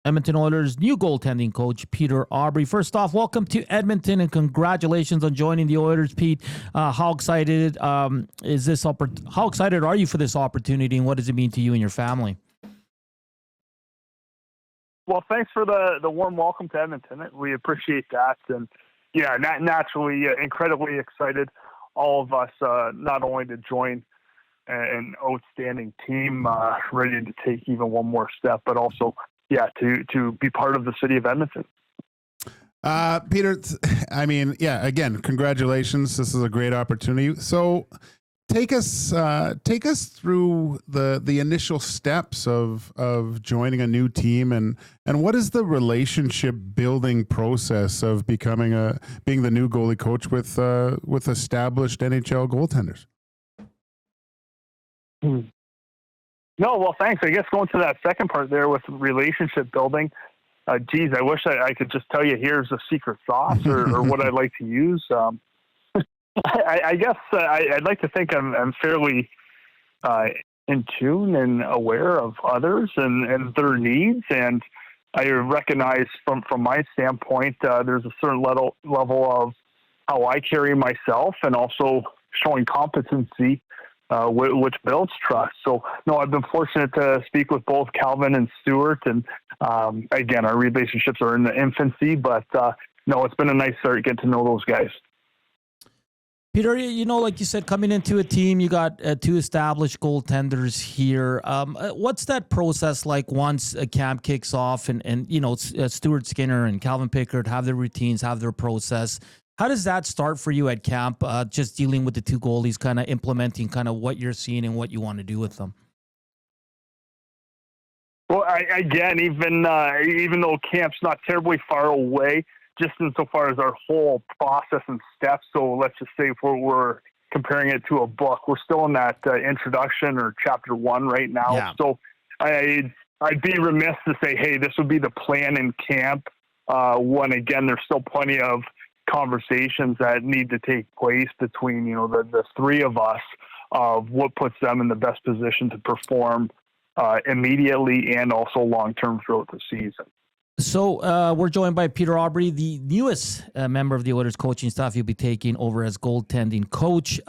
Edmonton Oilers' new goaltending coach, Peter Aubry. First off, welcome to Edmonton and congratulations on joining the Oilers, Pete. How excited how excited are you for this opportunity, and what does it mean to you and your family? Well, thanks for the warm welcome to Edmonton. We appreciate that. And yeah, naturally, incredibly excited, all of us, not only to join an outstanding team ready to take even one more step, but also, to be part of the city of Edmonton. Peter, again, congratulations. This is a great opportunity. So take us through the initial steps of joining a new team, and what is the relationship building process of being the new goalie coach with established NHL goaltenders? No, well, thanks. I guess going to that second part there with relationship building, I wish I could just tell you here's a secret sauce or what I'd like to use. I guess I'd like to think I'm fairly in tune and aware of others and their needs, and I recognize from my standpoint there's a certain level of how I carry myself and also showing competency, which builds trust. So, no, I've been fortunate to speak with both Calvin and Stuart, and again, our relationships are in the infancy, but no, it's been a nice start getting to know those guys. Peter, like you said, coming into a team, you got two established goaltenders here. What's that process like once a camp kicks off and Stuart Skinner and Calvin Pickard have their routines, have their process? How does that start for you at camp, just dealing with the two goalies, kind of implementing kind of what you're seeing and what you want to do with them? Well, even though camp's not terribly far away, just insofar as our whole process and steps. So let's just say if we're comparing it to a book, we're still in that introduction or chapter 1 right now. Yeah. So I'd be remiss to say, hey, this would be the plan in camp. When again, there's still plenty of conversations that need to take place between, the three of us of what puts them in the best position to perform immediately and also long-term throughout the season. So we're joined by Peter Aubry, the newest member of the Oilers coaching staff. You'll be taking over as goaltending coach.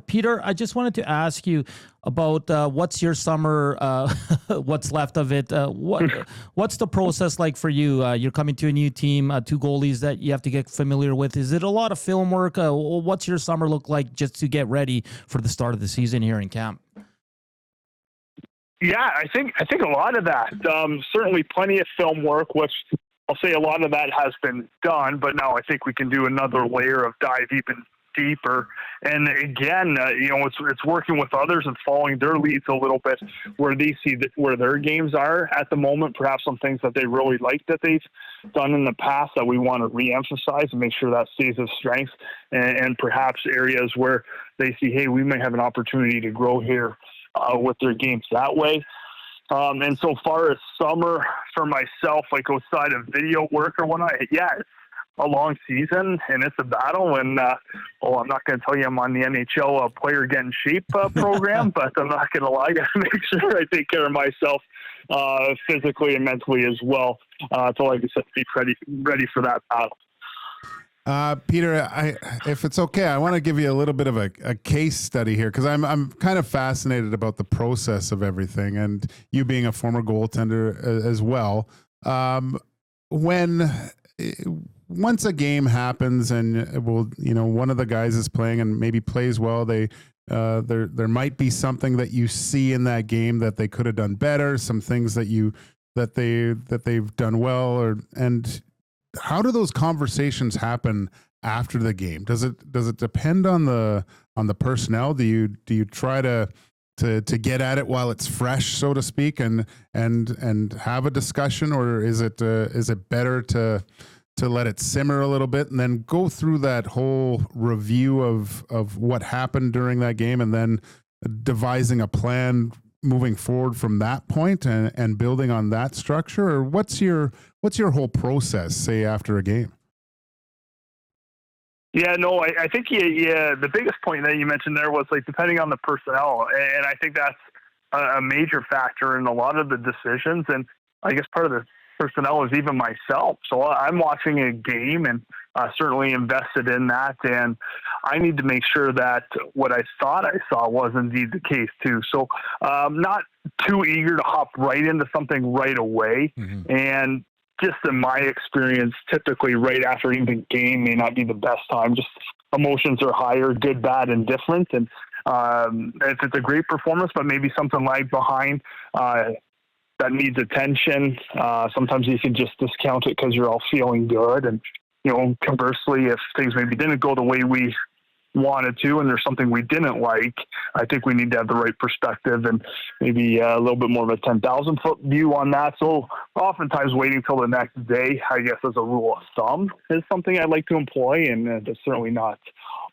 Peter, I just wanted to ask you about what's your summer, what's left of it. What's the process like for you? You're coming to a new team, two goalies that you have to get familiar with. Is it a lot of film work? What's your summer look like just to get ready for the start of the season here in camp? Yeah, I think a lot of that. Certainly plenty of film work, which I'll say a lot of that has been done, but now I think we can do another layer of dive even deeper. And again, it's working with others and following their leads a little bit where they see where their games are at the moment, perhaps some things that they really like that they've done in the past that we want to reemphasize and make sure that stays of strength, and perhaps areas where they see, hey, we may have an opportunity to grow here with their games that way. And so far as summer for myself, like outside of video work or whatnot, yeah, it's a long season and it's a battle. And I'm not going to tell you I'm on the NHL player getting shape program, but I'm not going to lie, I got to make sure I take care of myself physically and mentally as well. So like I said, be ready for that battle. Peter, if it's okay, I want to give you a little bit of a case study here because I'm kind of fascinated about the process of everything, and you being a former goaltender as well. Once a game happens and one of the guys is playing and maybe plays well, there might be something that you see in that game that they could have done better, some things that they've done well, and how do those conversations happen after the game? Does it depend on the personnel? Do you try to get at it while it's fresh, so to speak, and have a discussion, or is it better to let it simmer a little bit and then go through that whole review of what happened during that game and then devising a plan moving forward from that point and building on that structure? Or what's your whole process, say, after a game? Yeah, no, I think the biggest point that you mentioned there was like depending on the personnel, and I think that's a major factor in a lot of the decisions. And I guess part of the personnel as even myself. So I'm watching a game and certainly invested in that. And I need to make sure that what I thought I saw was indeed the case too. So not too eager to hop right into something right away. Mm-hmm. And just in my experience, typically right after even game may not be the best time. Just emotions are higher, good, bad, and different. And if it's a great performance, but maybe something lagged behind that needs attention, sometimes you can just discount it because you're all feeling good. And, you know, conversely, if things maybe didn't go the way we wanted to and there's something we didn't like, I think we need to have the right perspective and maybe a little bit more of a 10,000 foot view on that. So oftentimes waiting till the next day, I guess as a rule of thumb, is something I like to employ, and that's certainly not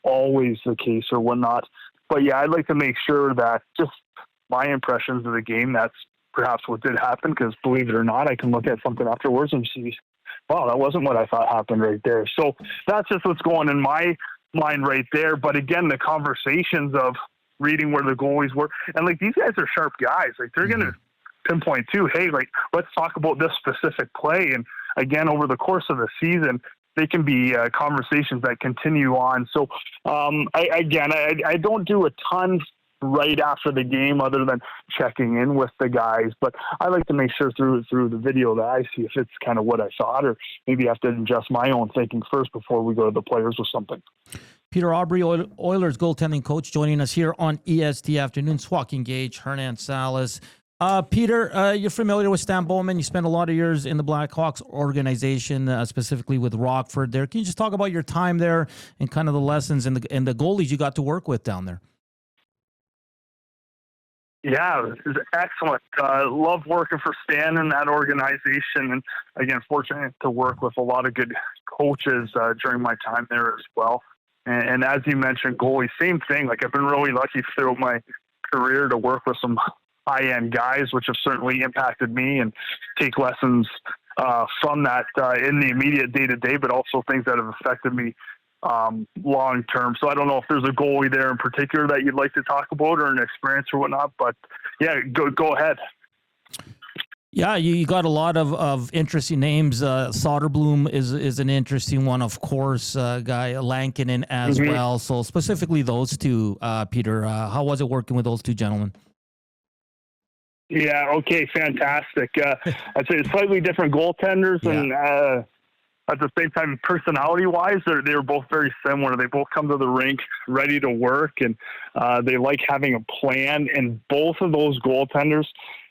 always the case or whatnot. But yeah, I'd like to make sure that just my impressions of the game, that's perhaps what did happen, because believe it or not, I can look at something afterwards and see, wow, that wasn't what I thought happened right there. So that's just what's going in my mind right there. But again, the conversations of reading where the goalies were, and like, these guys are sharp guys. Like, they're going to pinpoint too, hey, like, let's talk about this specific play. And again, over the course of the season, they can be conversations that continue on. So I don't do a ton right after the game other than checking in with the guys, but I like to make sure through the video that I see if it's kind of what I thought, or maybe I have to adjust my own thinking first before we go to the players with something. Peter Aubry, Oilers goaltending coach, joining us here on EST Afternoons. Joaquin Gage, Hernan Salas. Peter, you're familiar with Stan Bowman. You spent a lot of years in the Blackhawks organization, specifically with Rockford there. Can you just talk about your time there and kind of the lessons and the goalies you got to work with down there? Yeah, this is excellent. Love working for Stan in that organization. And again, fortunate to work with a lot of good coaches during my time there as well. And as you mentioned, goalie, same thing. Like, I've been really lucky throughout my career to work with some high-end guys, which have certainly impacted me, and take lessons from that in the immediate day-to-day, but also things that have affected me long-term. So I don't know if there's a goalie there in particular that you'd like to talk about, or an experience or whatnot, but yeah, go ahead. Yeah, you got a lot of interesting names. Soderblom is an interesting one, of course. Guy Lankinen as well. So specifically those two, Peter. How was it working with those two gentlemen? Yeah. Okay. Fantastic. I'd say slightly different goaltenders, and at the same time, personality-wise, they were both very similar. They both come to the rink ready to work, and they like having a plan. And both of those goaltenders,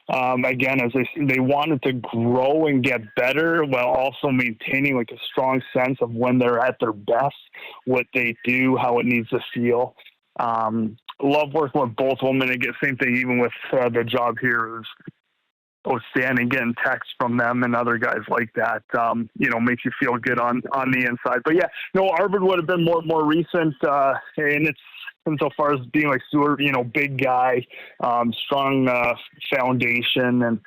again, as they wanted to grow and get better while also maintaining like a strong sense of when they're at their best, what they do, how it needs to feel. Love working with both of them, and again, same thing even with the job here is outstanding. Getting texts from them and other guys like that, makes you feel good on the inside. But yeah, no, Arbor would have been more recent, and it's insofar as being like Stewart, big guy, strong foundation, and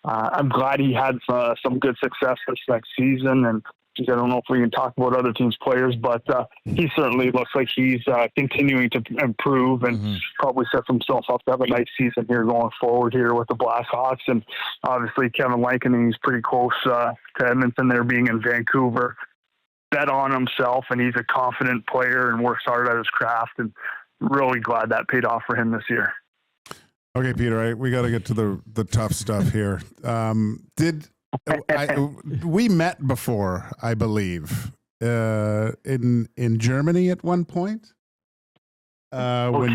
I'm glad he had some good success this next season. And I don't know if we can talk about other teams' players, but he certainly looks like he's continuing to improve, and probably sets himself up to have a nice season here going forward here with the Blackhawks. And obviously Kevin Lankinen, he's pretty close to Edmonton there, being in Vancouver. Bet on himself, and he's a confident player and works hard at his craft, and really glad that paid off for him this year. Okay, Peter, we got to get to the tough stuff here. We met before, I believe, in Germany at one point. When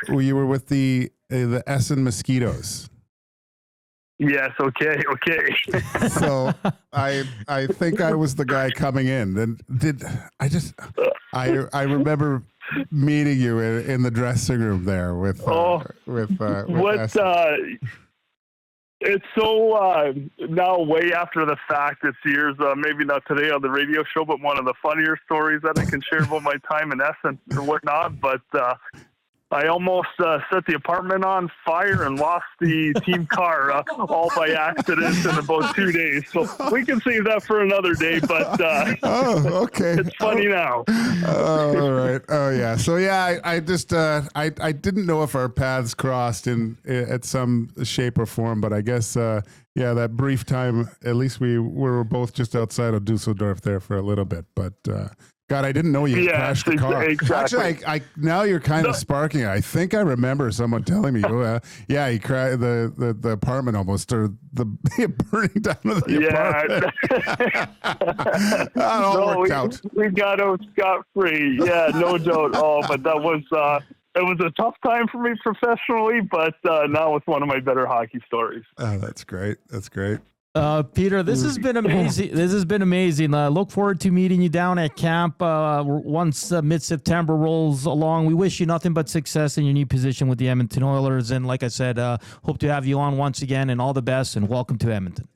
you were with the Essen Mosquitoes. Yes. Okay. So I think I was the guy coming in, and I remember meeting you in the dressing room there with Essen. It's so now way after the fact. It's years, maybe not today on the radio show, but one of the funnier stories that I can share about my time in Essen or whatnot. But I almost set the apartment on fire and lost the team car all by accident in about 2 days. So we can save that for another day, but okay. It's funny now. All right. Oh, yeah. So, yeah, I just I didn't know if our paths crossed at some shape or form, but I guess, that brief time, at least we were both just outside of Dusseldorf there for a little bit. But, God, I didn't know you crashed the car. Exactly. Actually, now you're kind of sparking it. I think I remember someone telling me, he crashed the apartment almost, or the burning down of the apartment. It all worked out. We got out scot-free. Yeah, no doubt. Oh, but that was it was a tough time for me professionally, but now it's one of my better hockey stories. Oh, that's great. That's great. Peter, this has been amazing. This has been amazing. Look forward to meeting you down at camp once mid-September rolls along. We wish you nothing but success in your new position with the Edmonton Oilers. And like I said, hope to have you on once again, and all the best, and welcome to Edmonton.